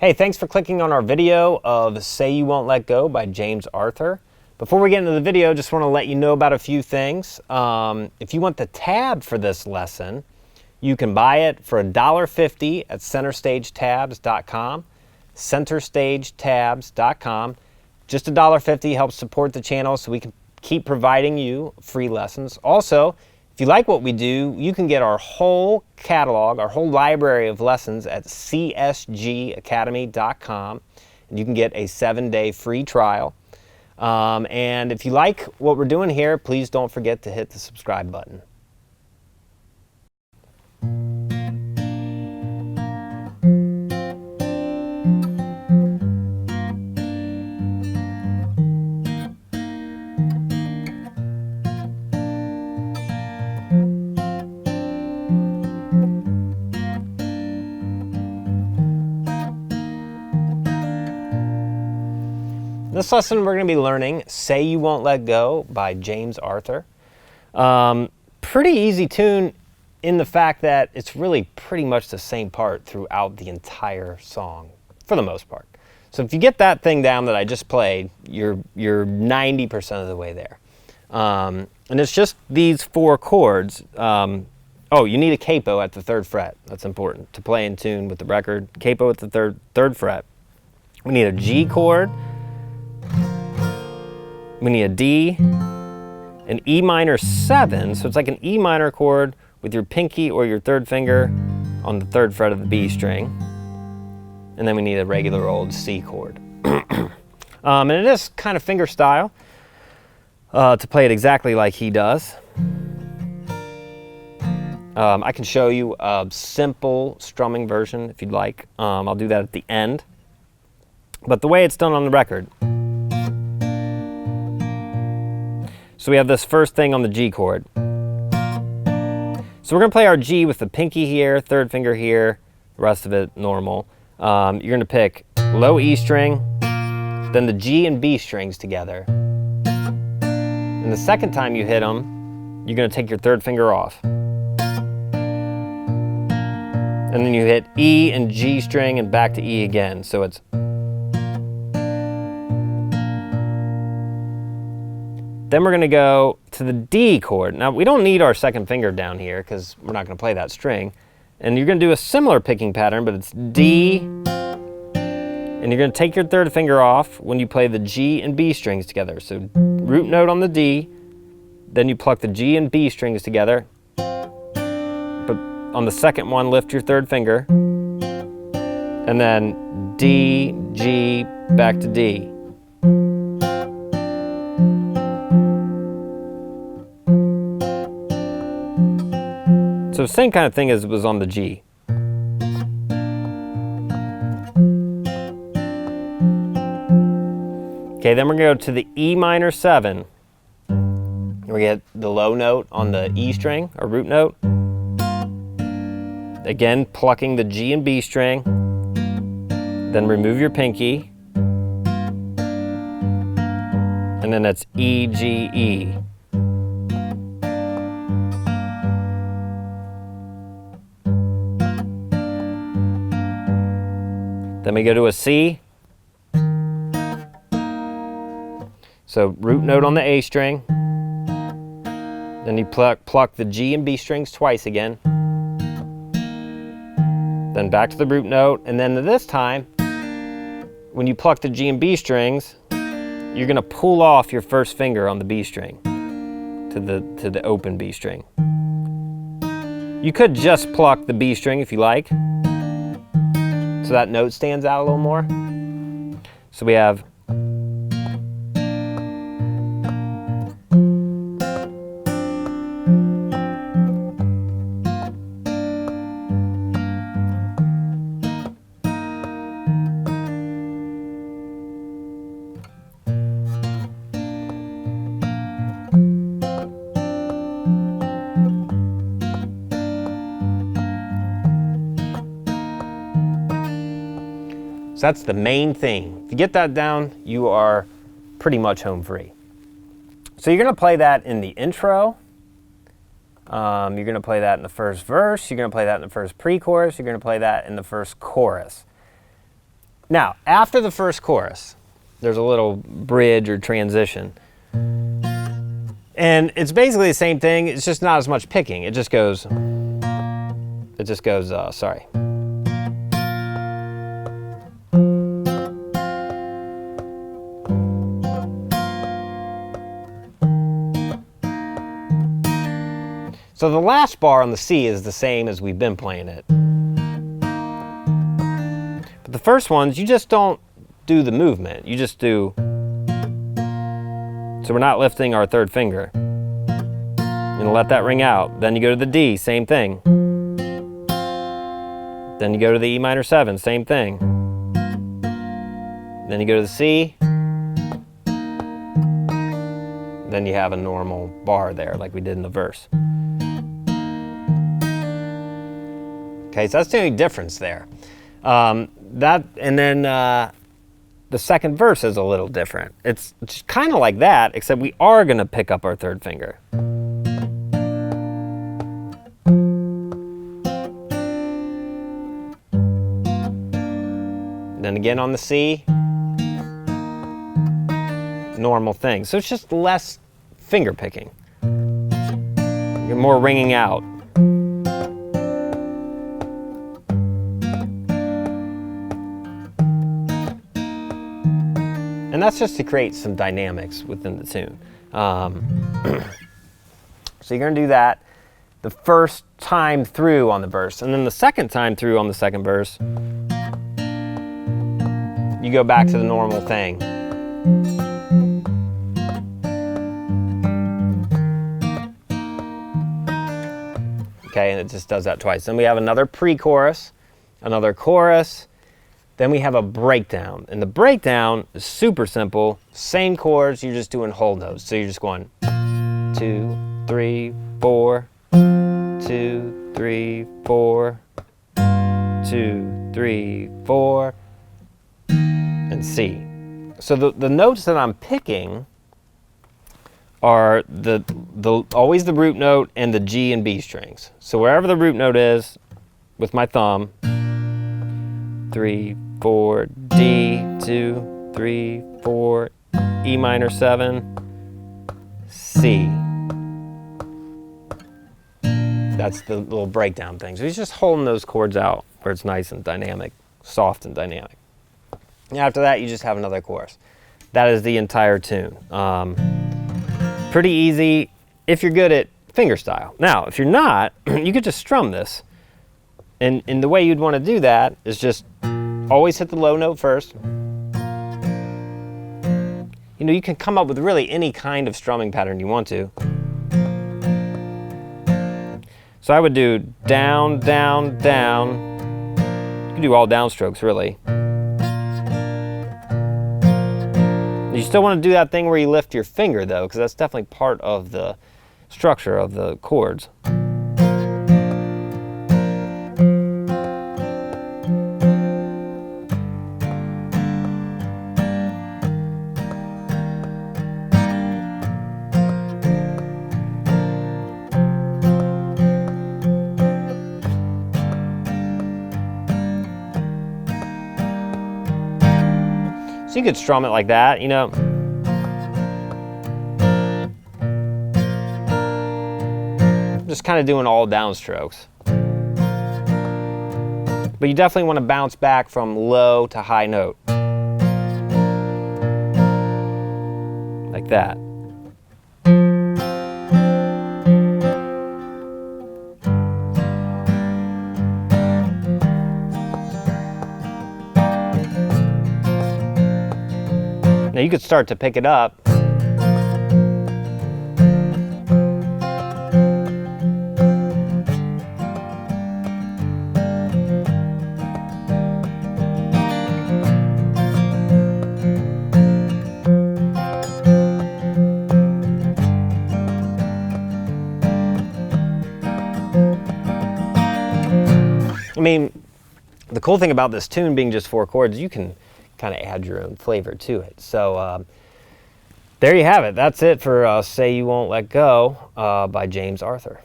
Hey, thanks for clicking on our video of Say You Won't Let Go by James Arthur. Before we get into the video, just want to let you know about a few things. If you want the tab for this lesson, you can buy it for $1.50 at centerstagetabs.com. Centerstagetabs.com. Just $1.50 helps support the channel so we can keep providing you free lessons. Also, if you like what we do, you can get our whole catalog, our whole library of lessons at csgacademy.com, and you can get a 7-day free trial. And if you like what we're doing here, please don't forget to hit the subscribe button. In this lesson, we're going to be learning Say You Won't Let Go by James Arthur. Pretty easy tune in the fact that it's really pretty much the same part throughout the entire song, for the most part. So if you get that thing down that I just played, you're 90% of the way there. And it's just these 4 chords. Oh, you need a capo at the 3rd fret. That's important to play in tune with the record. Capo at the third fret. We need a G chord. We need a D, an E minor 7, so it's like an E minor chord with your pinky or your 3rd finger on the 3rd fret of the B string. And then we need a regular old C chord. And it is kind of fingerstyle to play it exactly like he does. I can show you a simple strumming version if you'd like. I'll do that at the end. But the way it's done on the record. So we have this first thing on the G chord. So we're going to play our G with the pinky here, 3rd finger here, the rest of it normal. You're going to pick low E string, then the G and B strings together. And the second time you hit them, you're going to take your 3rd finger off. And then you hit E and G string and back to E again. So it's... Then we're going to go to the D chord. Now, we don't need our 2nd finger down here because we're not going to play that string. And you're going to do a similar picking pattern, but it's D. And you're going to take your 3rd finger off when you play the G and B strings together. So root note on the D, then you pluck the G and B strings together. But on the second one, lift your 3rd finger. And then D, G, back to D. So same kind of thing as it was on the G. Okay, then we're going to go to the E minor 7. We get the low note on the E string, or root note. Again, plucking the G and B string. Then remove your pinky. And then that's E, G, E. Then we go to a C. So root note on the A string. Then you pluck the G and B strings twice again. Then back to the root note. And then this time, when you pluck the G and B strings, you're going to pull off your 1st finger on the B string to the open B string. You could just pluck the B string if you like, so that note stands out a little more. So we have that's the main thing. If you get that down, you are pretty much home free. So you're going to play that in the intro. You're going to play that in the first verse. You're going to play that in the first pre-chorus. You're going to play that in the first chorus. Now, after the first chorus, there's a little bridge or transition. And it's basically the same thing, it's just not as much picking. It just goes, sorry. So the last bar on the C is the same as we've been playing it. But the first ones, you just don't do the movement. You just do, so we're not lifting our third finger. You're gonna let that ring out. Then you go to the D, same thing. Then you go to the E minor 7, same thing. Then you go to the C. Then you have a normal bar there like we did in the verse. Okay, so that's the only difference there. And then the second verse is a little different. It's just kind of like that, except we are gonna pick up our third finger. Then again on the C, normal thing. So it's just less finger picking. You're more ringing out. And that's just to create some dynamics within the tune. So you're gonna do that the first time through on the verse. And then the second time through on the second verse, you go back to the normal thing. Okay, and it just does that twice. Then we have another pre-chorus, another chorus, then we have a breakdown. And the breakdown is super simple. Same chords, you're just doing whole notes. So you're just going 2, 3, 4, 2, 3, 4, 2, 3, 4, and C. So the notes that I'm picking are always the root note and the G and B strings. So wherever the root note is, with my thumb, 3, 4, D, 2, 3, 4, E minor 7, C. That's the little breakdown thing. So he's just holding those chords out where it's nice and dynamic, soft and dynamic. And after that, you just have another chorus. That is the entire tune. Pretty easy if you're good at fingerstyle. Now, if you're not, you could just strum this. And the way you'd want to do that is just always hit the low note first. You know, you can come up with really any kind of strumming pattern you want to. So I would do down, down, down. You can do all downstrokes, really. You still want to do that thing where you lift your finger, though, because that's definitely part of the structure of the chords. So you could strum it like that, you know. Just kind of doing all downstrokes. But you definitely want to bounce back from low to high note. Like that. Now you could start to pick it up. I mean, the cool thing about this tune being just 4 chords, you can kind of add your own flavor to it. So there you have it. That's it for Say You Won't Let Go by James Arthur.